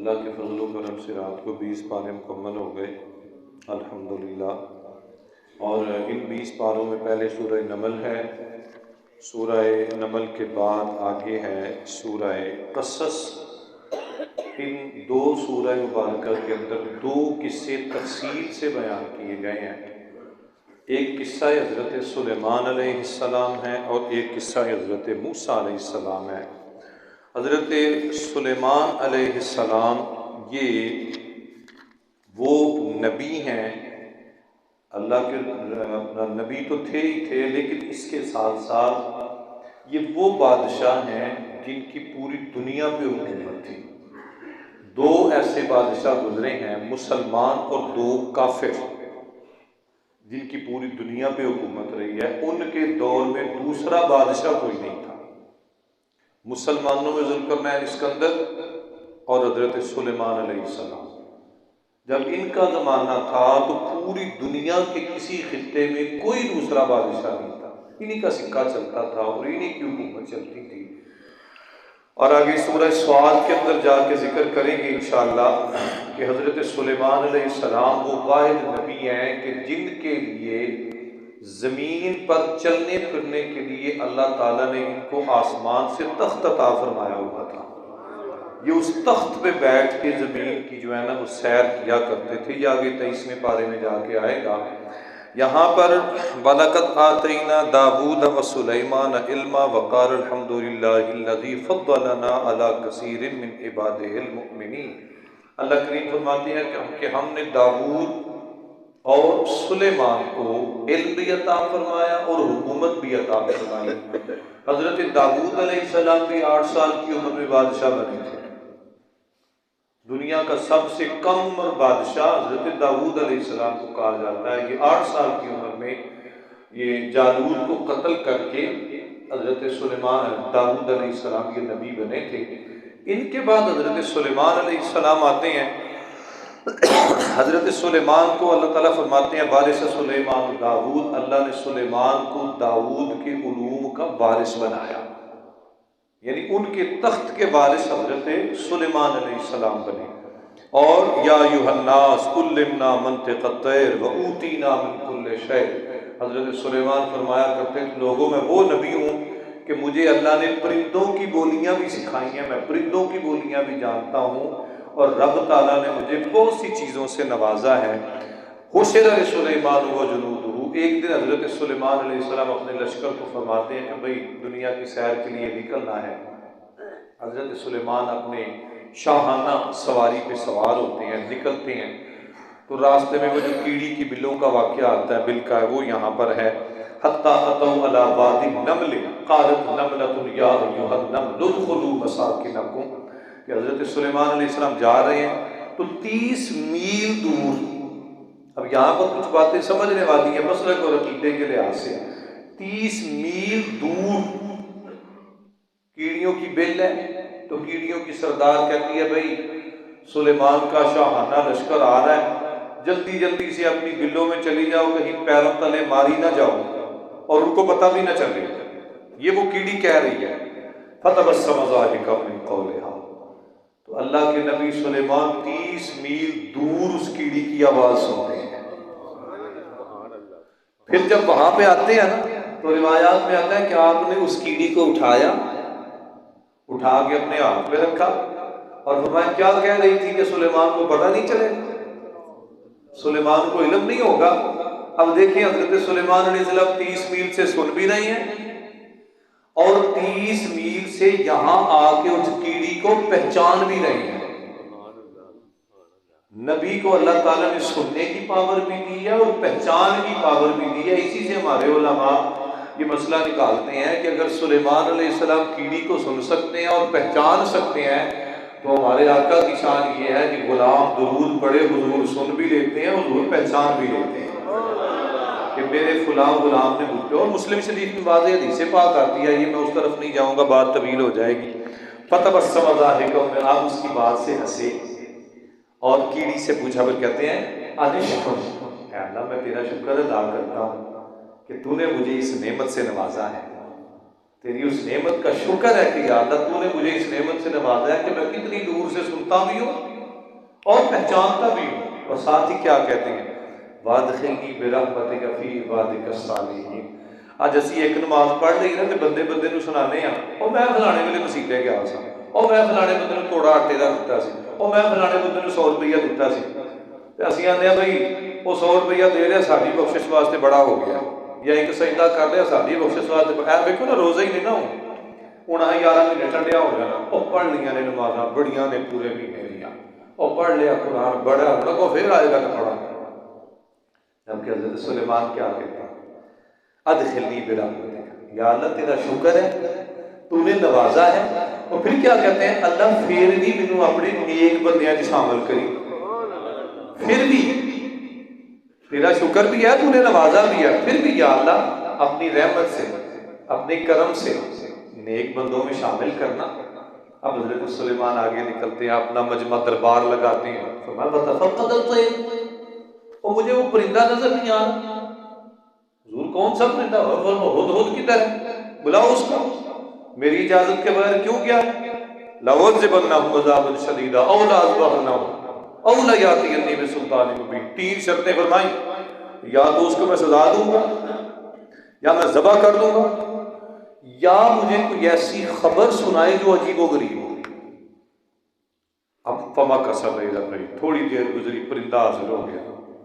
अल्लाह के फजल करम से रात को 20 पारे मुकम्मल हो गए अल्हम्दुलिल्लाह। और इन 20 पारों में पहले सूरह नमल है, सूरह नमल के बाद आगे है सूरह क़सस। इन दो सूरह मुबारक के अंदर दो किस्से तफसील से बयान किए गए हैं। एक किस्सा हज़रत सुलेमान अलैहिस्सलाम है और एक किस्सा हज़रत मूसा अलैहिस्सलाम है। हज़रत सुलेमान अलैहिस्सलाम ये वो नबी हैं, अल्लाह के नबी तो थे ही थे, लेकिन इसके साथ साथ ये वो बादशाह हैं जिनकी पूरी दुनिया पे हुकूमत थी। दो ऐसे बादशाह गुजरे हैं, मुसलमान और दो काफिर, जिनकी पूरी दुनिया पे हुकूमत रही है। उनके दौर में दूसरा बादशाह कोई नहीं था। मुसलमानों में ज़ुल्करनैन इस्कंदर और हज़रत सुलेमान अलैहिस्सलाम। जब इनका ज़माना था तो पूरी दुनिया के किसी खित्ते में कोई दूसरा बादशाह नहीं था, इन्हीं का सिक्का चलता था और इन्हीं की हुकूमत चलती थी। और आगे सूरह स्वाद के अंदर जाके जिक्र करेंगे इंशाअल्लाह कि हज़रत सुलेमान अलैहिस्सलाम वो वाहिद नबी हैं कि जिनके लिए ज़मीन पर चलने फिरने के लिए अल्लाह ताला ने इनको आसमान से तख्त अता फरमाया हुआ था। ये उस तख्त पे बैठ के ज़मीन की जो है ना वो सैर किया करते थे। ये आगे 23वें पारे में जाके आएगा। यहाँ पर वलक़द आतैना दाऊद व सुलैमान इल्मा वक़ाल अल्हम्दुलिल्लाहिल्लज़ी फ़द्दलना अला कसीरिन मिन इबादिहिल मुअमिनीन। अल्लाह करीम फरमाते हैं कि हमने दाऊद और सुलेमान को इल्म भी अता फरमाया और हुकूमत भी अता फरमाई। हज़रत दाऊद अलैहिस्सलाम भी 8 साल की उम्र में बादशाह बने थे। दुनिया का सबसे कम उम्र बादशाह हज़रत दाऊद अलैहिस्सलाम को कहा जाता है। ये 8 साल की उम्र में ये जालूत को कत्ल करके हज़रत सुलेमान दाऊद अलैहिस्सलाम ये नबी बने थे। इनके बाद हज़रत सुलेमान अलैहिस्सलाम आते हैं। हज़रत सुलेमान को अल्लाह ताला फरमाते हैं वारिस सुलेमान दाऊद, अल्लाह ने सुलेमान को दाऊद के उलूम का वारिस बनाया, यानी उनके तख्त के वारिस हज़रत सुलेमान अलैहिस्सलाम बने। और या अय्युहन्नास उल्लिमना मंतिक़त तैर व ऊतीना मिन कुल्लि शै। हज़रत सुलेमान फरमाया करते थे लोगों मैं वो नबी हूँ कि मुझे अल्लाह ने परिंदों की बोलियाँ भी सिखाई हैं, मैं परिंदों की बोलियाँ भी जानता हूँ और रब ताला ने मुझे बहुत सी चीज़ों से नवाजा है। हुशिर सुलेमान व जुनूदुहु। एक दिन हज़रत सुलेमान अलैहिस्सलाम अपने लश्कर को फरमाते हैं कि भाई दुनिया की सैर के लिए निकलना है। हज़रत सुलेमान अपने शाहाना सवारी पे सवार होते हैं, निकलते हैं। तो रास्ते में वो जो कीड़ी की बिल्लों का वाक़या आता है, बिल का है, वो यहाँ पर है। हत्ता अतौ अला वादी नमल क़ालत नमलतुन या अय्युहन नमल उदखुलू मसाकिनकुम। कि हज़रत सुलेमान अलैहिस्सलाम जा रहे हैं तो 30 मील दूर, अब यहाँ पर कुछ बातें समझने वाली है मसलक और अकीदे के लिहाज से। 30 मील दूर कीड़ियों की बिल है, तो कीड़ियों की सरदार कहती है भाई सुलेमान का शाहाना लश्कर आ रहा है, जल्दी जल्दी से अपनी बिल्लों में चली जाओ, कहीं पैरों तले मारी ना जाओ और उनको पता भी ना चले। ये वो कीड़ी कह रही है। फतबस्सम ज़ाहिका मिन क़ौलिहा। तो अल्लाह के नबी सुलेमान 30 मील दूर उस कीड़ी की आवाज़ सुनते हैं। फिर जब वहां पे आते हैं ना तो रिवायात में आता है कि आपने उस कीड़ी को उठाया, उठा के अपने हाथ में रखा और फरमाया क्या कह रही थी कि सुलेमान को पता नहीं चलेगा, सुलेमान को इल्म नहीं होगा। अब देखिए हज़रत सुलेमान अलैहिस्सलाम 30 मील से सुन भी रहे हैं और 30 मील से यहाँ आके उस कीड़ी को पहचान भी रहे हैं। नबी को अल्लाह ताला ने सुनने की पावर भी दी है और पहचान की पावर भी दी है। इसी से हमारे उलमा ये मसला निकालते हैं कि अगर सुलेमान अलैहिस्सलाम कीड़ी को सुन सकते हैं और पहचान सकते हैं तो हमारे आका की शान ये है कि गुलाम दुरूद पढ़े हुजूर सुन भी लेते हैं, हुजूर पहचान भी लेते हैं कि मेरे फुलां गुलाम ने मुझको। और मुस्लिम शरीफ में वाज़ेह हदीस पाक आती है, ये मैं उस तरफ नहीं जाऊँगा, बात तवील हो जाएगी। फतबस्सम ज़ाहिका, आप उसकी बात से हंसे और कीड़ी से पूछा, फिर कहते हैं अनिश्कुर, अल्लाह मैं तेरा शुक्र अदा करता हूँ कि तूने मुझे इस नेमत से नवाजा है। तेरी उस नेमत का शुक्र है कि या अल्लाह तूने मुझे इस नेमत से नवाजा है कि मैं कितनी दूर से सुनता भी हूँ और पहचानता भी हूँ। और साथ ही क्या कहते हैं, वादखिलनी बिरहमतिका फी इबादिका सालिहीन। अज असी एक नमाज पढ़ ली ना तो बंदे बंदे नूं सुनाने और मैं फलाने वेले मसीते गया सा, और मैं फलाने बंदे नूं तोड़ा आटे का दिता सी, और मैं फलाने बंदे नूं 100 रुपया दिता सी। ते असीं आंदे आ बई वो 100 रुपया दे रहा साडी बख्शिश वास्ते बड़ा हो गया, या एक सजदा कर रहा साडी बख्शिश वास्ते। ऐ वेखो ना, रोज़ा ही नहीं ना हुण 11 महीने ठंडिया हो जाना। और पढ़ लिया ने नमाज़ां बड़ियां ने पूरे महीने दियां, और पढ़ लिया कुरान बड़ा, हुण अगों फिर आएगा तो पढ़ा। जबकि हज़रत सुलेमान क्या कहता, अदखिलनी बिरहमतिक, या अल्लाह तेरा शुक्र है तूने नवाजा है। और फिर क्या कहते हैं, अल्लाह फिर भी मैनू अपने नेक बंदियां च शामिल करी। फिर भी तेरा शुक्र भी है, तूने नवाजा भी है, फिर भी या अल्लाह अपनी रहमत से, अपने करम से नेक बंदों में शामिल करना। अब हज़रत सुलेमान आगे निकलते हैं, अपना मजमा दरबार लगाते हैं। और मुझे वो परिंदा नजर नहीं आ रहा। हुजूर कौन सा परिंदा? हुदहुद किधर है? बुलाओ उसको। मेरी इजाजत के बगैर क्यों गया? लअज़िबन्नहु अज़ाबन शदीदा औ लअज़बहन्नहु औ लयातियन्नी बिसुल्तानिन मुबीन। 3 शर्तें फरमाई, या तो उसको मैं सजा दूंगा, या मैं ज़बह कर दूंगा, या मुझे कोई ऐसी खबर सुनाए जो अजीबो गरीब हो। अब फमा का समय थोड़ी देर गुजरी, परिंदा हाजिर हो गया।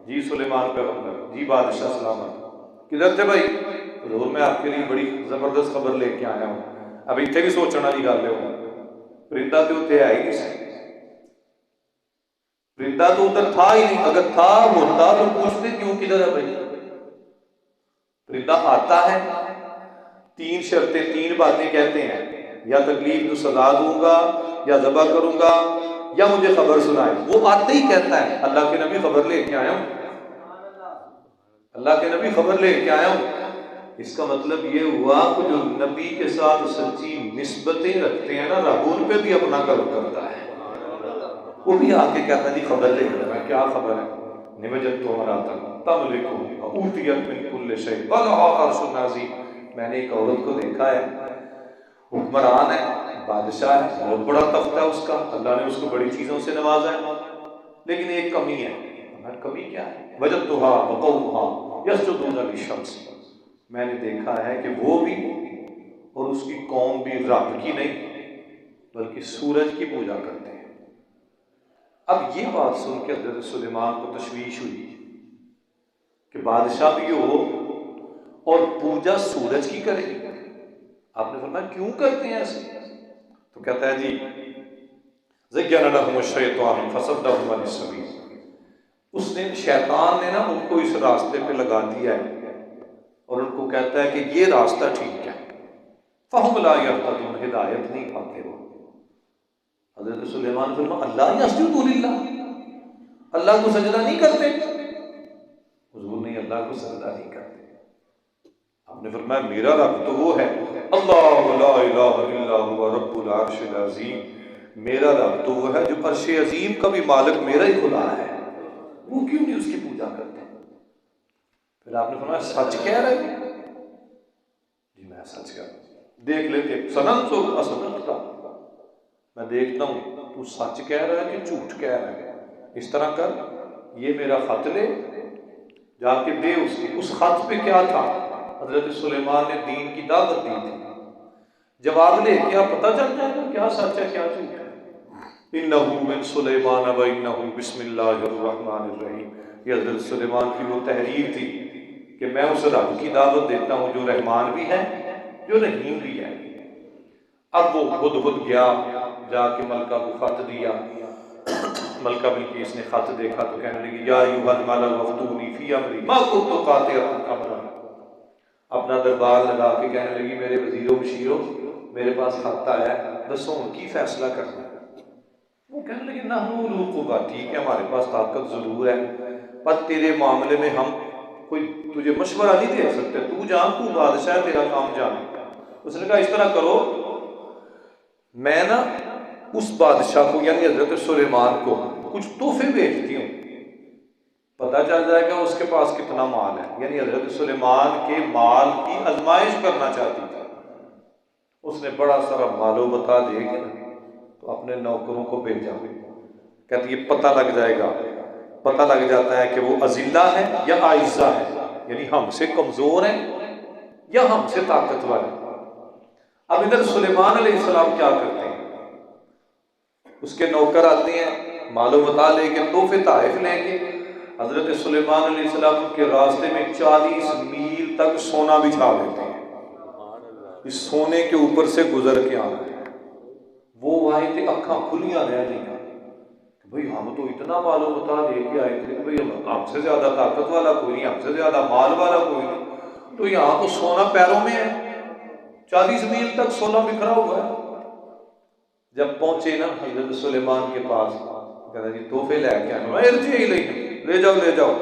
जी सुलेमान पैगंबर, जी बादशाह सलामत, किधर थे भाई? हुजूर मैं आपके लिए बड़ी जबरदस्त खबर लेके आया हूँ। अब इतने भी सोचने वाली गल है, परिंदा तो उत्ते है ही नहीं, परिंदा तो उधर था ही नहीं। अगर था होता तो पूछते क्यों किधर है भाई? परिंदा आता है, 3 शर्तें, 3 बातें कहते हैं, या तकलीफ को सजा दूंगा, या ज़बह करूंगा, या मुझे खबर सुनाए। वो आते ही कहता है, अल्लाह के नबी खबर लेके आया हूं, अल्लाह के नबी खबर लेके आया हूं। इसका मतलब ये हुआ कि जो नबी के साथ सच्ची निस्बतें रखते हैं ना, रब उन पे भी अपना कर्म करता है। वो भी आके कहता है जी खबर ले मैं, क्या खबर है? निवजत तो हमारा मैंने एक औरत को देखा है, हुक्मरान है, बादशाह है, बहुत बड़ा तख्ता है उसका, अल्लाह ने उसको बड़ी चीज़ों से नवाजा है, लेकिन एक कमी है। कमी क्या है? वजदतुहा वक़ौमुहा यसजुदूना लिशम्स। मैंने देखा है कि वो भी और उसकी कौम भी रब की नहीं बल्कि सूरज की पूजा करते हैं। अब ये बात सुन के हज़रत सुलेमान को तशवीश हुई कि बादशाह भी हो और पूजा सूरज की करेगी। आपने फरमाया क्यों करते हैं ऐसे? तो कहता है जी ज़य्यन लहुम शैतान फसद्दहुम अनिस सबील, उसने शैतान ने ना उनको इस रास्ते पे लगा दिया है और उनको कहता है कि ये रास्ता ठीक है। फहुम ला यहतदून, हिदायत नहीं पाते वो। हज़रत सुलेमान फरमाया अल्लाह यस्जुदू लिल्लाह, अल्लाह को सजदा नहीं करते? हुजूर नहीं, अल्लाह को सजदा नहीं करते। आपने फरमाया मेरा रब तो वो है, अल्लाहु ला इलाहा इल्ला हुवा रब्बुल अर्शिल अज़ीम, मेरा रब तो वो है जो अर्श अजीम का भी मालिक मेरा ही खुदा है, वो क्यों नहीं उसकी पूजा करते? फिर आपने फरमाया सच कह रहे हैं? जी मैं सच कह रहा हूं। देख लेते सनन तो असनत का, मैं देखता हूं तू सच कह रहा है कि झूठ कह रहा है। इस तरह कर, ये मेरा खत ले, जाके दे उसकी। उस खत पे क्या था? हजरत सुलेमान ने दीन की दावत दी थी। जवाब ले क्या पता चल जाएगा क्या सच है क्या झूठ है। इन्नहु मिन सुलेमान व इन्नहु बिस्मिल्लाहिर रहमानिर रहीम। ये हजरत सुलेमान की वो तहरीर थी कि मैं उस रब की दावत देता हूँ जो रहमान भी है, जो रहीम भी है। अब वो खुद गया, जाके मलका को खत दिया। मलका बिल्किस ने खत देखा तो कहने लगी या अय्युहल मलअ वफ्तूनी फी अमरी मा कुन्तु कातिअतन अमरा। अपना दरबार लगा के कहने लगी मेरे वजीरों बशीरों, मेरे पास खत आया है, दसो उनकी फैसला करना। वो कहने लगे नहनु उलू कुव्वा, ठीक है हमारे पास ताकत जरूर है, पर तेरे मामले में हम कोई तुझे मशवरा नहीं दे सकते, तू जान, तू बादशाह है, तेरा काम जान। उसने कहा इस तरह करो, मैं ना उस बादशाह को यानी हजरत सुलेमान को कुछ तोहफे भेजती हूँ, पता चल जाएगा उसके पास कितना माल है। यानी हजरत सुलेमान के माल की आजमाइश करना चाहती थी। उसने बड़ा सारा मालो बता देगा तो अपने नौकरों को भेजा कहती है पता लग जाएगा, पता लग जाता है कि वो अजिल्ला है या आइज़ा है, यानी हमसे कमजोर है या हमसे ताकतवर है। अब इधर सुलेमान अलैहिस्सलाम क्या करते हैं, उसके नौकर आते हैं मालूम बता लेके तोहफे ताइफ लेके। हजरत सुलेमान अलैहिस्सलाम के रास्ते में 40 मील तक सोना बिछा देते हैं, इस सोने के ऊपर से गुजर के आना है। वो आए थे अखा खुलियां रह गई, भाई हम तो इतना मालूम बता लेके आए थे, भाई हमसे ज्यादा ताकत वाला कोई नहीं, हमसे ज्यादा माल वाला कोई नहीं, तो यहाँ तो सोना पैरों में है, 40 मील तक सोना बिखरा हुआ है। जब पहुंचे ना हजरत सुलेमान के पास, कहना जी तोहफे लेके आए, ले जाओ ले जाओ,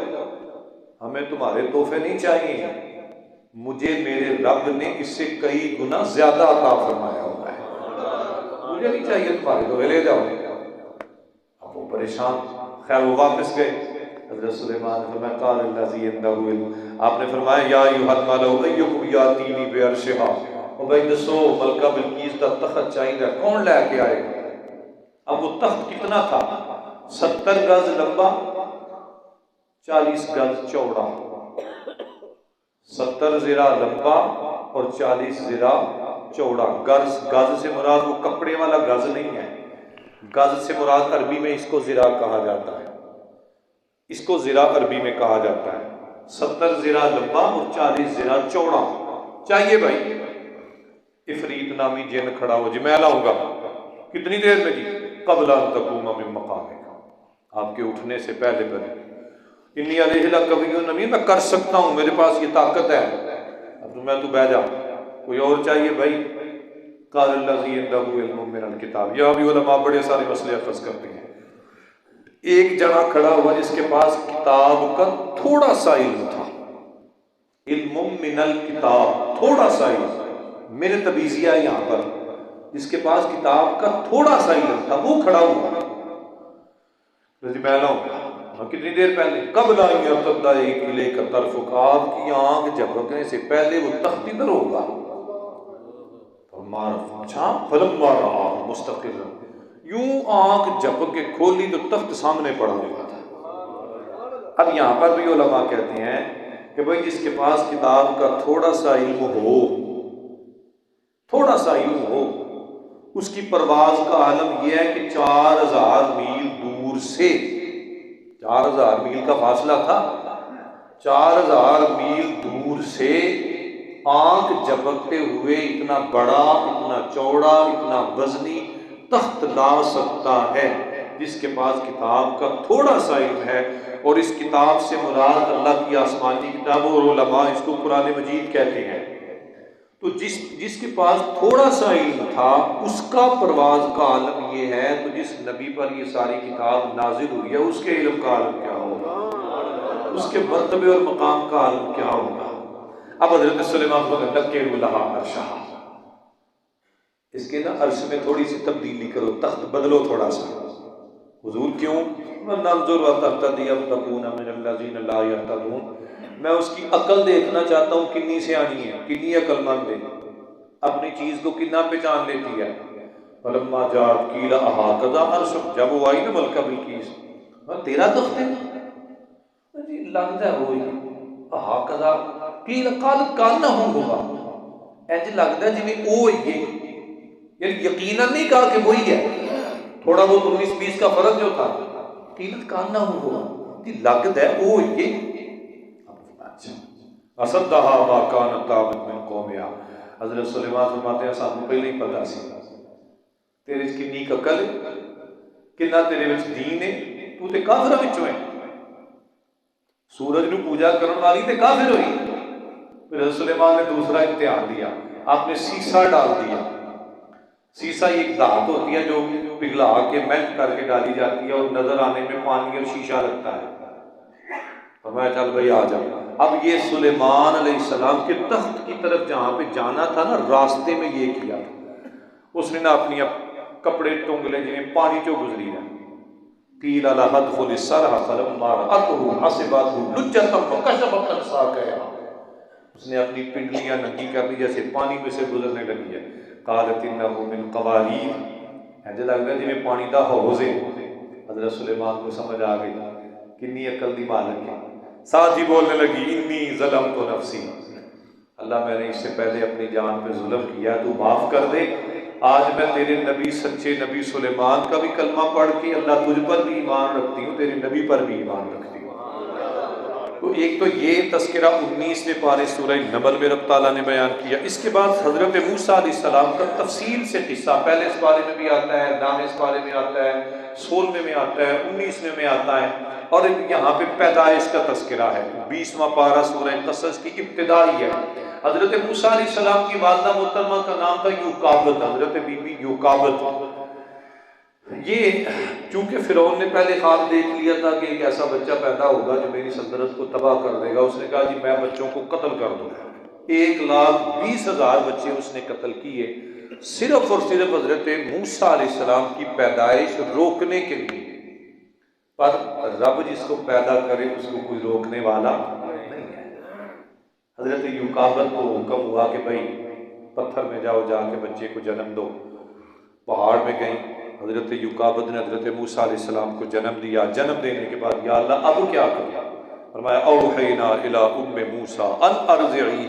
हमें तुम्हारे तोहफे नहीं चाहिए, मुझे मेरे रब ने इससे कई गुना ज्यादा अता फरमाया हुआ है, मुझे नहीं चाहिए तुम्हारे तोहफे, ले जाओ। अब वो परेशान, खैर वो वापस गए। हजरत सुलेमान ने फरमाया, आपने फरमाया या अय्युहल मलअ अय्युकुम यातीनी बिअर्शिहा, ओ भाई दसो मलका बिल्कीस का तख्त चाहिए, कौन लेके आएगा। अब वो तख्त कितना था, 70 गज लंबा, 40 गज चौड़ा, 70 ज़िरा लंबा और 40 ज़िरा चौड़ा। गज से मुराद वो कपड़े वाला गज नहीं है, गज से मुराद अरबी में इसको ज़िरा कहा जाता है, इसको ज़िरा अरबी में कहा जाता है। 70 ज़िरा लंबा और 40 ज़िरा चौड़ा चाहिए भाई। इफरीत नामी जिन खड़ा हो जी, मैं लाऊंगा, कितनी देर में जी, क़ब्ल अन तक़ूम मिन मक़ामिक, आपके उठने से पहले पहले। इन्नी अलैहि लक़विय्युन अमीन, मैं कर सकता हूँ, मेरे पास ये ताकत है, अब तो मैं तो बह जा, कोई और चाहिए भाई। क़ाल लज़ी इंदहु इल्मुम मिनल किताब, यह भी उलमा बड़े सारे मसले अख़ज़ करते हैं। एक जना खड़ा हुआ जिसके पास किताब का थोड़ा सा इल्म था, इल्मुम मिनल किताब, थोड़ा सा इल्म, मेरे तबीजिया यहाँ पर, जिसके पास किताब का थोड़ा सा इल्म था, वो खड़ा हुआ, मैं लाऊंगा, कितनी देर पहले, कब लाएंगे तरफ, आपकी आंख झपकने से पहले वो तख्त इधर होगा। अच्छा मुस्तकिल, यूं आंख झपक के खोली तो तख्त सामने पड़ा हुआ था। अब यहाँ पर भी उलमा कहते हैं कि भाई जिसके पास किताब का थोड़ा सा इल्म हो, थोड़ा सा इल्म हो, उसकी परवाज का आलम यह है कि 4000 मील दूर से, 4000 मील का फासला था, 4000 मील दूर से आंख झपकते हुए इतना बड़ा, इतना चौड़ा, इतना वजनी तख्त ला सकता है जिसके पास किताब का थोड़ा सा इल्म है। और इस किताब से मुराद अल्लाह की आसमानी किताब, और उलमा इसको कुरान मजीद कहते हैं। तो जिसके पास थोड़ा सा इल्म था उसका परवाज का आलम ये है, तो जिस नबी पर ये सारी किताब नाजिल हुई है उसके इल्म का आलम क्या होगा, उसके मर्तबे और मकाम का आलम क्या होगा। अब हज़रत सुलेमान इसके ना अर्श में थोड़ी सी तब्दीली करो, तख्त बदलो थोड़ा सा। हुजूर क्यों, मैं उसकी अकल देखना चाहता हूँ, कितनी सियानी है, कितनी अकलमंद है, अपनी चीज को कितना पहचान लेती है। जब वो आई ना मलका बिल्कीस, तेरा तख्त है जी, लगता है वो हा कदा कीला कालत काना होगा, ऐसे लगता है जिवें वो ही है, यानी यकीनन नहीं कहा कि वही है, थोड़ा बहुत 19-20 का फर्क जो था, कीलत काना होगा जी, लगता है वो ही है। असदहा मा कान ताबत मिन कौमिया, हज़रत सुलेमान फरमाते हैं सानू पहले ही पता सी तेरे च कितनी अकल है, कितना तेरे विच दीन है, तू ते काफिरां विचों है। सूरज नूं पूजा करने वाली ते काफिर हुई। फिर सुलेमान ने दूसरा इम्तिहान दिया, आपने सीसा डाल दिया। सीसा एक धात होती है जो पिघला के मेल्ट करके डाली जाती है और नजर आने में पानी और शीशा लगता है। फरमाया चल भाई आ जाओ। अब ये सुलेमान अलैहिस्सलाम के तख्त की तरफ जहाँ पे जाना था ना, रास्ते में ये किया था, उसने ना अपनी कपड़े टोंगले जिन्हें पानी चो गुजरी है, उसने अपनी पिंडलियां नंगी कर दी जैसे पानी में से गुजरने लगी है। कालत इन्नहु मिन कवारीर, ऐसे लगता है जिन्हें पानी का हौज है। हजरत सुलेमान को समझ आ गई कितनी अकल दी मालिक है। साथ ही बोलने लगी इन्नी ज़लम तो नफसी, अल्लाह मैंने इससे पहले अपनी जान पे जुल्म किया, तू माफ़ कर दे। आज मैं तेरे नबी सच्चे नबी सुलेमान का भी कलमा पढ़ के अल्लाह तुझ पर भी ईमान रखती हूँ, तेरे नबी पर भी ईमान रखती हूँ। तो एक तो ये तस्करा 19वें पारे सूरह नमल में रब ताला ने बयान किया। इसके बाद हजरत मूसा अलैहिस्सलाम का तफसील से किस्सा पहले इस बारे में भी आता है, नाम इस बारे में आता है, 16वें में आता है, 19वें में आता है, और यहाँ पे पैदाइश का तस्करा है। 20वां पारा सूरह कसस की इब्तिदा ही है। हजरत मूसा अलैहिस्सलाम की वालिदा मोहतरमा का नाम था युकाबत, हजरत बीबी युकाबत। ये चूंकि फिरौन ने पहले ख्वाब देख लिया था कि एक ऐसा बच्चा पैदा होगा जो मेरी सल्तनत को तबाह कर देगा, उसने कहा जी मैं बच्चों को कत्ल कर दूंगा। 1,20,000 बच्चे उसने कत्ल किए सिर्फ और सिर्फ हजरत मूसा अलैहिस्सलाम की पैदाइश रोकने के लिए। पर रब जिसको पैदा करे उसको कोई रोकने वाला नहीं है। हजरत युकाबत को हुक्म हुआ कि भाई पत्थर में जाओ, जाके बच्चे को जन्म दो। पहाड़ में गई, हजरत युकाबत ने हजरत मूसा अलैहिस्सलाम को जन्म दिया। जन्म देने के बाद या अल्लाह अब क्या करूं? फरमाया औहैना इला उम्मे मूसा अन अर्ज़िही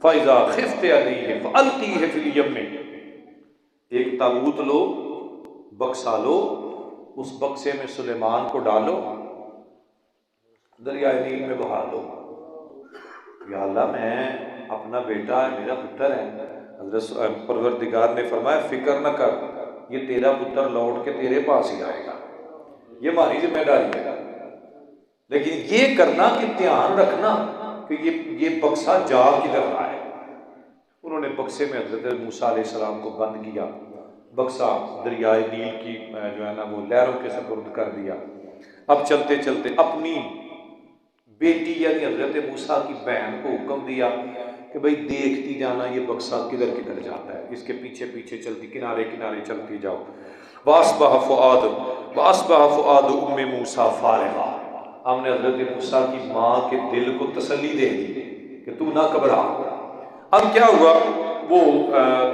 फ़इज़ा ख़िफ़्ति अलैहि फ़अल्क़ीही फ़िल यम्म। एक ताबूत लो, बक्सा लो, उस बक्से में सुलेमान को डालो, दरियाए नील में बहा दो। या अल्लाह मैं अपना बेटा है, मेरा पुत्र है। हजरत परवरदिगार ने फरमाया फिक्र न कर, ये तेरा पुत्र लौट के तेरे पास ही आएगा, ये हमारी जिम्मेदारी है। लेकिन ये करना कि ध्यान रखना कि ये बक्सा जा किधर रहा है। उन्होंने बक्से में हजरत मूसा अलैहिस्सलाम को बंद किया, बक्सा दरियाए नील की जो है ना वो लहरों के सुपुर्द कर दिया। अब चलते चलते अपनी बेटी यानी हजरत मूसा की बहन को हुक्म दिया कि भाई देखती जाना ये बक्सा किधर किधर जाता है, इसके पीछे पीछे चलती किनारे किनारे चलती जाओ। वास्बह फुआद उम्मे मूसा फारिगा। हमने हजरत मूसा की माँ के दिल को तसल्ली दे दी कि तू ना घबरा। अब क्या हुआ, वो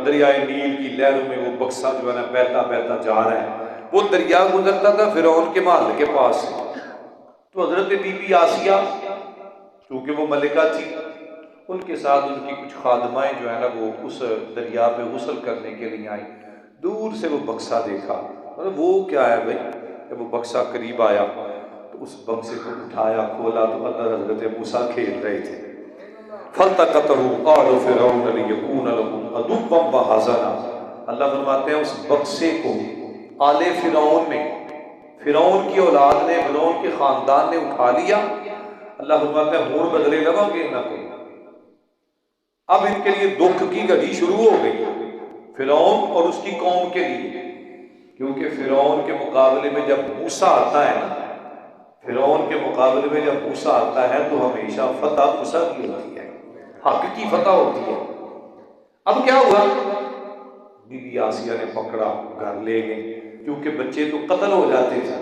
दरियाए नील की लहरों में वो बक्सा जो है ना बहता बहता जा रहा है। वो दरिया गुजरता था फिरौन के महल के पास से। तो हजरत बीबी आसिया क्योंकि वो मलिका थी, उनके साथ उनकी कुछ खादमाएं जो है ना वो उस दरिया पे गुस्ल करने के लिए आई। दूर से वो बक्सा देखा, मतलब वो क्या है भाई। जब वो बक्सा करीब आया तो उस बक्से को उठाया, खोला तो अंदर हजरत मूसा खेल रहे थे। फल्तक़तहु आलु फ़िरऔन लियकून लहुम अदुव्वन व हज़ना। अल्लाह फरमाते हैं उस बक्से को आले फिरौन ने, फिरौन की औलाद ने, फिरौन के खानदान ने उठा लिया। अल्लाह फरमाते हैं हुण बदले लवांगे ना कोई। अब इनके लिए दुख की घड़ी शुरू हो गई फिरौन और उसकी कौम के लिए, क्योंकि फिरौन के मुकाबले में जब मूसा आता है ना, फिरौन के मुकाबले में जब मूसा आता है तो हमेशा फतह मूसा की होती है, हक की फतह होती है। अब क्या हुआ, बीबी आसिया ने पकड़ा, घर ले गए, क्योंकि बच्चे तो कत्ल हो जाते थे।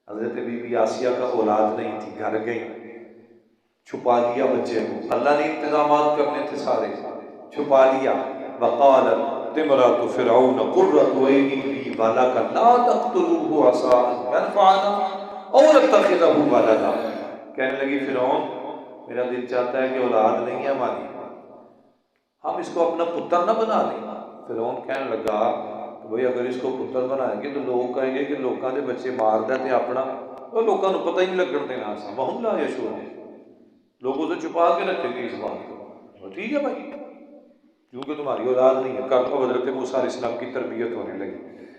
हजरत बीबी आसिया का औलाद नहीं थी, घर गई, छुपा लिया बच्चे को। अल्लाह ने इंतजामात करने थे सारे, छुपा लिया। वक़ालत तिमरातु फ़िरऔन क़ुर्रतु ऐनी ली वलका ला तक़्तुलूहु असा अन यनफ़अना औ नत्तख़िज़हु वलदा। कहने लगी फिरौन मेरा दिल चाहता है कि औलाद नहीं है हमारी, हम इसको अपना पुत्र न बना लें। फिरौन कहने लगा तो भाई अगर इसको पुत्र बनाएंगे तो लोग कहेंगे कि लोगों के बच्चे मार देते अपना, तो लोगों को पता ही नहीं लगन देना। वहुम ला यशऊरून, लोगों से छुपा के रखेंगे इस बात को। ठीक है भाई, क्योंकि तुम्हारी औलाद नहीं है। कर लो। हजरत मूसा अलैहिस्सलाम की तरबियत होने लगी।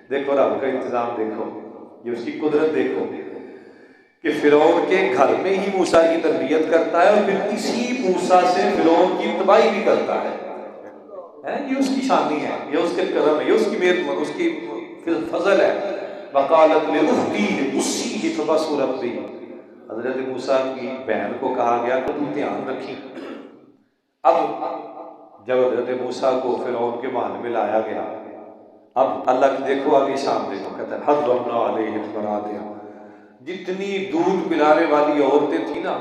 देखो रब का इंतजाम देखो, ये उसकी कुदरत देखो कि फिरौन के घर में ही मूसा की तरबियत करता है और फिर इसी मूसा से फिरौन की तबाही भी करता है। ये उसकी शानी है, ये उसके करम है, ये उसकी मेहर, उसकी फजल है। वकालत लिउख्ती उस्सी फबसूरत भी। हजरत मूसा की बहन को कहा गया कि तुम ध्यान रखी। अब जब हजरत मूसा को फिरौन के महल में लाया गया, अब अल्लाह की देखो आगे शाम देखो, कहता है हर्रमना अलैहिम मरादिया। जितनी दूध पिलाने वाली औरतें थी ना,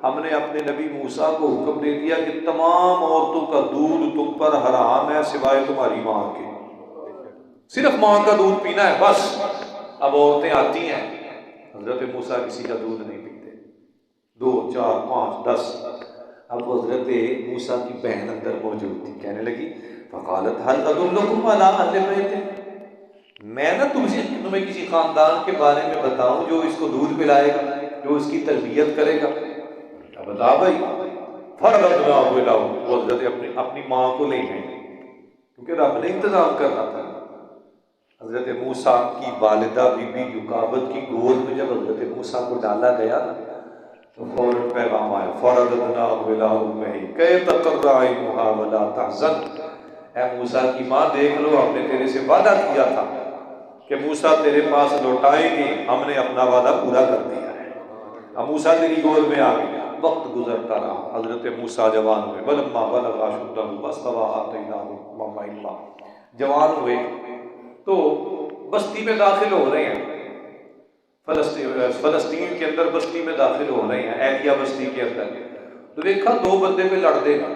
हमने अपने नबी मूसा को हुक्म दे दिया कि तमाम औरतों का दूध तुम पर हराम है सिवाय तुम्हारी माँ के। सिर्फ माँ का दूध पीना है बस। अब औरतें आती हैं, हजरत मूसा किसी का दूध नहीं पीते, 2 4 5 10। अब हजरत मूसा की बहन अंदर मौजूद थी, कहने लगी फ़क़ालत हल अदुल्लुकुम अला अहलि बैत, मैं ना तुम्हें किसी खानदान के बारे में बताऊं जो इसको दूध पिलाएगा, जो इसकी तरबियत करेगा। अब बता भाई, फरदनाहु इलैहु, वो हजरत अपनी माँ को ले गए, क्योंकि रब ने इंतजाम करना था। हजरत मूसा की वालिदा बीबी युकाबत की गोद में जब हजरत मूसा को डाला गया तो फौरन पैगाम आया, फरदनाहु इला उम्मिही कै तक़र्रा ऐनुहा वला तहज़न, ऐ मूसा की माँ देख लो, हमने तेरे से वादा किया था कि मूसा तेरे पास लौटाएंगे, हमने अपना वादा पूरा कर दिया है। अब मूसा तेरी गोद में आ गए। वक्त गुजरता रहा, हजरत मूसा जवान हुए, वलम्मा बलगा अशुद्धहु वस्तवा आतैनाहु हुक्मन इल्मा, जवान हुए तो बस्ती में दाखिल हो रहे हैं, फलस्तीन के अंदर बस्ती में दाखिल हो रहे हैं, एलिया बस्ती के अंदर। तो देखा 2 बंदे पे लड़ते हैं,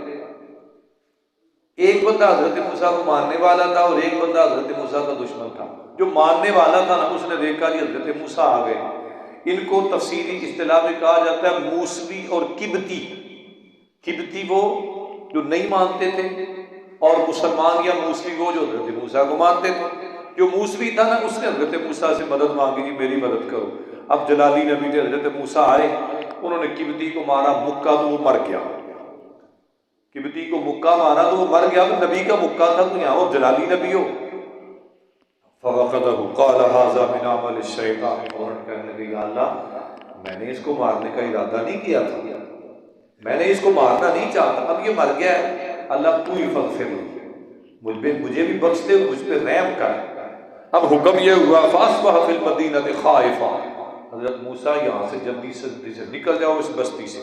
एक बंदा हजरत मूसा को मारने वाला था और एक बंदा हजरत मूसा का दुश्मन था। जो मारने वाला था ना, उसने देखा कि हजरत मूसा आ गए। इनको तफसीली इस्तिलाह में कहा जाता है मूसवी और किबती। किबती वो जो नहीं मानते थे, और मुसलमान या मूसवी वो जो हजरत मूसा को मानते थे। जो मूसवी था ना, उसने हजरत मूसा से मदद मांगी कि मेरी मदद करो। अब जलाली नबी थे, हजरत मूसा आए, उन्होंने किबती को मारा मुक्का, तो वो मर गया। किबती को मुक्का मारा तो वो मर गया। नबी का मुक्का था, तो यहाँ वो जलाली नबी हो। फ़वक़दहु क़ाल हाज़ा मिन अमल शैतान, और कहने लगे या अल्लाह, मैंने इसको मारने का इरादा नहीं किया था, मैंने इसको मारना नहीं चाहता, अब ये मर गया है, अल्लाह तू ही फ़ग़फ़िर, मुझे भी बख्श दे, मुझ पर रहम कर। अब हुक्म ये हुआ फ़अस्बह फ़िल मदीनति ख़ाइफ़ा, हज़रत मूसा यहाँ से जल्दी से निकल जाओ इस बस्ती से,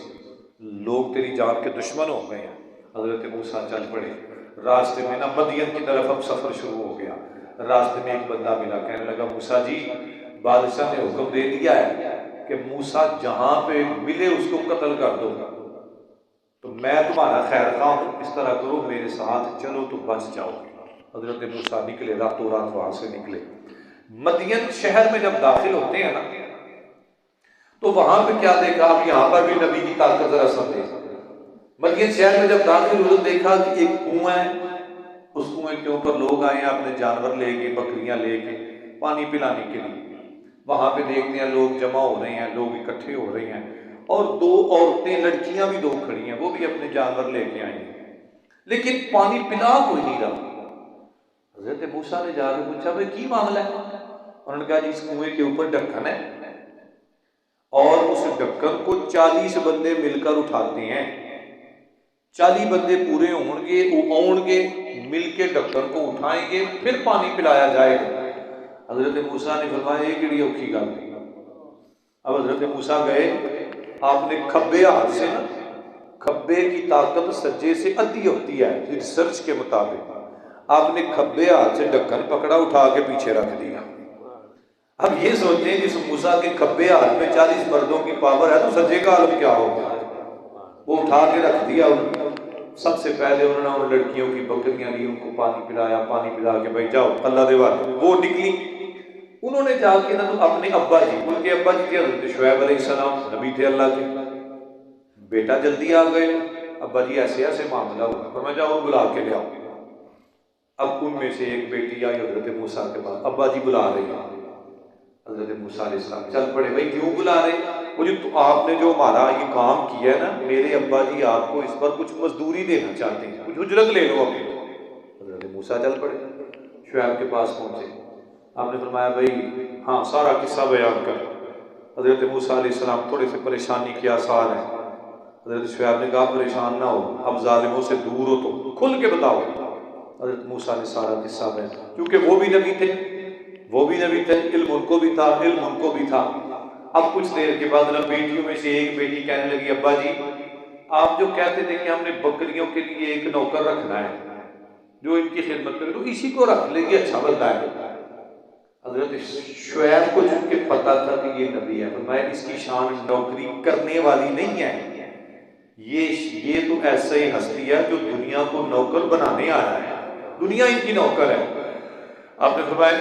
लोग तेरी जान के दुश्मन हो गए हैं। हज़रत मूसा चल पड़े। रास्ते में ना मदियन की तरफ अब सफ़र शुरू हो गया। रास्ते में एक बंदा मिला, कहने लगा मूसा जी, बादशाह ने हुक्म दे दिया है कि मूसा जहाँ पे मिले उसको कत्ल कर दो, तो मैं तुम्हारा खैर खा हूँ, इस तरह करो मेरे साथ चलो तो बच जाओगे। हजरत मूसा निकले, रातों रात वहां से निकले। मदियन शहर में जब दाखिल होते हैं ना, तो वहां पे क्या देखा, अब यहाँ पर भी नबी की ताकत जरा समझे। मदियन शहर में जब दाखिल हुए तो देखा कि एक कुआं है, उस कुएं के ऊपर लोग आए हैं अपने जानवर लेके, बकरियां लेके पानी पिलाने के लिए। वहां पे देखते हैं लोग जमा हो रहे हैं, लोग इकट्ठे हो रहे हैं, और 2 औरतें, लड़कियां भी 2 खड़ी हैं, वो भी अपने जानवर लेके आई हैं, लेकिन पानी पिला कोई नहीं रहा। हजरत मूसा ने जाकर पूछा भाई की मामला है? उन्होंने कहा जी इस कुएं के ऊपर ढक्कन है, और उस ढक्कन को 40 बंदे मिलकर उठाते हैं। 40 बंदे पूरे होंगे मिलके ढक्कन को उठाएंगे, फिर पानी पिलाया जाएगा। हजरत मूसा ने फरमाया ये किड़ी औखी गल। अब हजरत मूसा गए, आपने खब्बे हाथ से ना, खब्बे की ताकत सज्जे से अद्धी होती है रिसर्च के मुताबिक, आपने खब्बे हाथ से ढक्कन पकड़ा, उठा के पीछे रख दिया। अब ये सोचें जिस मूसा के खब्बे हाथ में 40 मर्दों की पावर है, तो सज्जे का आलम क्या होगा। वो उठा के रख दिया। सबसे पहले उन्होंने उन लड़कियों की बकरियां ली, उनको पानी पिलाया, पानी पिला के भाई जाओ अल्लाह दे वाले। वो निकली, उन्होंने जाके ना तो अपने अब्बा जी, उनके अब्बा जी थे हज़रत शुएब अलैहिस्सलाम, नबी थे अल्लाह के, बेटा जल्दी आ गए। अब्बा जी ऐसे ऐसे मामला हुआ, पर मैं जाओ बुला के ले आओ। अब उनमें से एक बेटी आई हजरत मूसा के पास, अब्बा जी बुला रहे हैं। हजरत मूसा अलैहिस्सलाम चल पड़े, भाई क्यों बुला रहे? मुझे तो आपने जो हमारा ये काम किया है ना, मेरे अब्बा जी आपको इस पर कुछ मजदूरी देना चाहते हैं, कुछ उजरत ले लो अपनी। हजरत मूसा चल पड़े, शुएब के पास पहुंचे। आपने फरमाया भाई हाँ सारा किस्सा बयान कर। हजरत मूसा अलैहिस्सलाम थोड़े से परेशानी के आसार है। हजरत शुएब ने कहा परेशान ना हो, अब जालिमों से दूर हो तो खुल के बताओ। हजरत मूसा ने सारा किस्सा बयान, क्योंकि वो भी नबी थे, इल्म उनको भी था, इल्म उनको भी था। अब कुछ देर के बाद बेटियों में से एक बेटी कहने लगी अब्बा जी आप जो कहते थे कि हमने बकरियों के लिए एक नौकर रखना है जो इनकी खिदमत करे, तो इसी को रख लेंगे, अच्छा बंदा है। हजरत शुएब को चूंकि पता था कि ये नबी है, तो मैं इसकी शान नौकरी करने वाली नहीं है, ये तो ऐसा ही हस्ती है जो दुनिया को नौकर बनाने आया है, दुनिया इनकी नौकर है। आपने फरमाया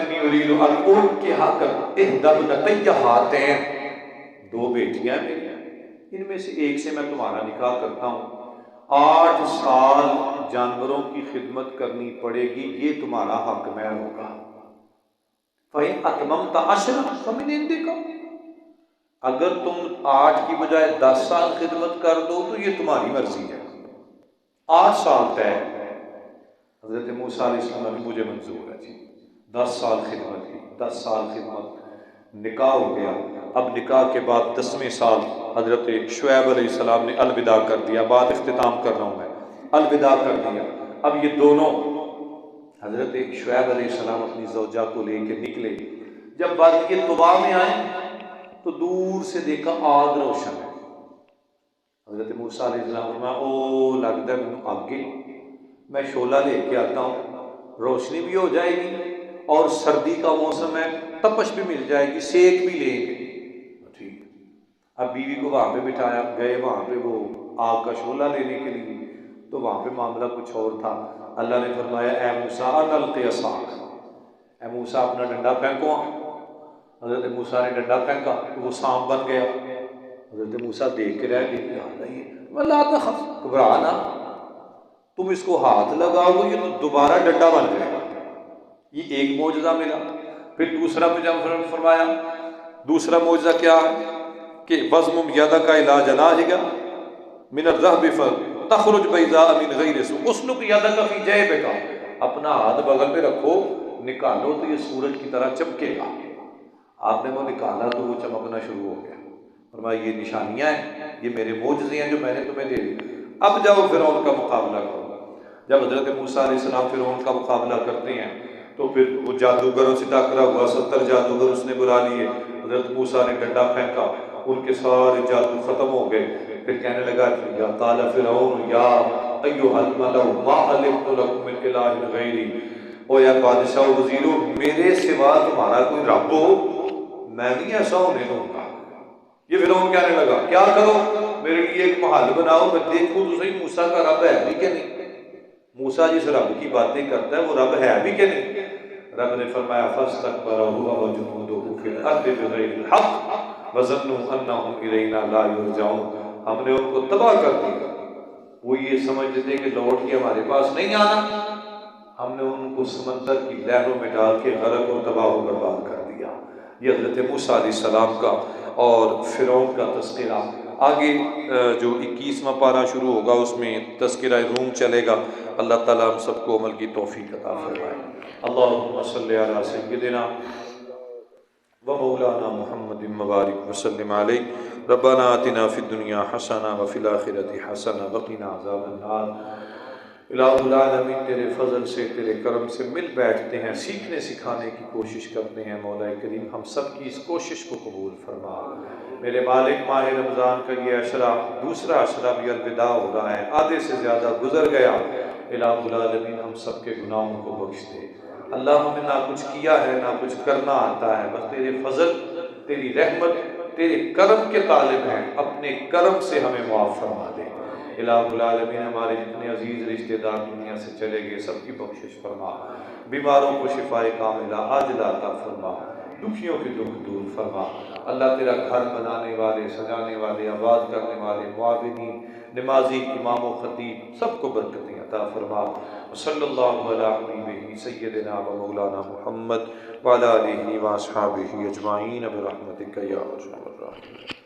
दो बेटियां मेरी, इनमें से एक से मैं तुम्हारा निकाह करता हूँ, 8 साल जानवरों की खिदमत करनी पड़ेगी, ये तुम्हारा हक महर होगा। अगर तुम 8 की बजाय 10 साल खिदमत कर दो तो ये तुम्हारी मर्जी है। 8 साल तय। हजरत मूसा अलैहिस्सलाम ने मुझे मंजूर है जी, 10 साल खिदमत की, 10 साल खिदमत, निकाह हो गया। अब निकाह के बाद 10वें साल हजरत शुएब अलैहिस्सलाम ने अलविदा कर दिया। बात इख्तिताम कर रहा हूँ मैं, अलविदा कर दिया। अब ये दोनों हजरत शुएब अलैहिस्सलाम अपनी ज़ौजा को लेके निकले। जब वादी तुबा में आए तो दूर से देखा आग रोशन है। हजरत मूसा अलैहिस्सलाम ओ लगता है मैं आगे, मैं शोला लेके आता हूँ, रोशनी भी हो जाएगी और सर्दी का मौसम है, तपश भी मिल जाएगी, सेक भी लेंगे। ठीक। अब बीवी को वहां पे बिठाया, गए वहां पे वो आग का शोला लेने के लिए, तो वहां पे मामला कुछ और था। अल्लाह ने फरमाया ए मूसा अलक़ि असाक, ए मूसा अपना डंडा फेंको। हजरत मूसा ने डंडा फेंका तो वो सांप बन गया। हजरत मूसा देख के रह गए, घबरा ना, तुम इसको हाथ लगाओगे ये तो दोबारा डंडा बन जाएगा। ये एक मौजज़ा मिला। फिर दूसरा मुझे फरमाया, दूसरा मौजज़ा क्या है कि वज़्मुम यदका इला जनाहिका मिन अर्रहबि तखरुज बैज़ा मिन गैरि सू, उसलुक यदका फी जैबिका, अपना हाथ बगल में रखो, निकालो तो ये सूरज की तरह चमकेगा। आपने वो निकाला तो वो चमकना शुरू हो गया। फरमाया ये निशानियां हैं, ये मेरे मौजज़े हैं जो मैंने तुम्हें दे दी। अब जाओ फिरौन का मुकाबला करो। जब हजरत मूसा अलैहिस्सलाम फिरौन का मुकाबला करते हैं तो फिर वो जादूगरों से टकरा हुआ, 70 जादूगर उसने बुला लिए। हजरत मूसा ने डंडा फेंका, उनके सारे जादू खत्म हो गए। फिर कहने लगा या काला फिरौन या अय्युहल मलअ मा अलिमतु लकुम मिन इलाहिन गैरी, ओ या बादशाह वजीरो, मेरे सिवा तुम्हारा कोई रब हो, मैं नहीं ऐसा होने दूंगा। ये फिरौन कहने लगा क्या करो, मेरे लिए एक महल बनाओ, मैं देखूं तो सही मूसा का रब है भी कि नहीं। मूसा जिस रब की बातें करता है वो रब है भी कि नहीं। रब ने फरमाया फस्तकबरा हुवा व जुनूदुहु फिल अर्दि बिगैरिल हक़ व ज़न्नु अन्नहुम इलैना ला युरजाऊन, हमने उनको तबाह कर दिया, वो ये समझते थे कि लौट के हमारे पास नहीं आना। हमने उनको समंदर की लहरों में डाल के गरक और तबाह और बर्बाद कर दिया। ये हज़रत मूसा अलैहिस्सलाम का और फिरौन का तज़किरा। आगे जो 21वां पारा शुरू होगा उसमें तज़किरा रूम चलेगा। अल्लाह ताला हम सबको अमल की तौफीक अता फरमाए। अल्लाहुम्मा सल्लि अला सय्यिदिना व मौलाना मुहम्मदिन मुबारक वसल्लिम अलैहि। रब्बना आतिना फिद दुनिया हसना व फिल आखिरति हसना व क़िना अज़ाबन नार। इलाहुल आलमीन तेरे फजल से, तेरे करम से मिल बैठते हैं, सीखने सिखाने की कोशिश करते हैं। मौला करीम हम सब की इस कोशिश को कबूल फरमा। मेरे मालिक माह रमज़ान का ये अशरा, दूसरा अशरा भी अलविदा हो रहा है, आधे से ज़्यादा गुजर गया। इलाहुल आलमीन हम सब के गुनाहों को बख्श दे। अल्लाह हमने ना कुछ किया है ना कुछ करना आता है, बस तेरे फजल, तेरी रहमत, तेरे करम के तालिब हैं, अपने करम से हमें मुआफ़ फरमा दे। इलाहुल आलमीन हमारे जितने अजीज़ रिश्तेदार दुनिया से चले गए सबकी बख्शिश फरमा, बीमारों को शिफाए कामिला आजिला अता फरमा, दुखियों के दुख दूर फरमा। अल्लाह तेरा घर बनाने वाले, सजाने वाले, आबाद करने वाले, मुआविनीन, नमाजी, इमाम व खतीब सबको बरकतें अता फरमा। सल्लल्लाहु अला हबीबिही सय्यदिना व मौलाना मुहम्मद व अला आलिहि व अस्हाबिही अजमाइन बिरहमतिका या अर्हमर राहिमीन।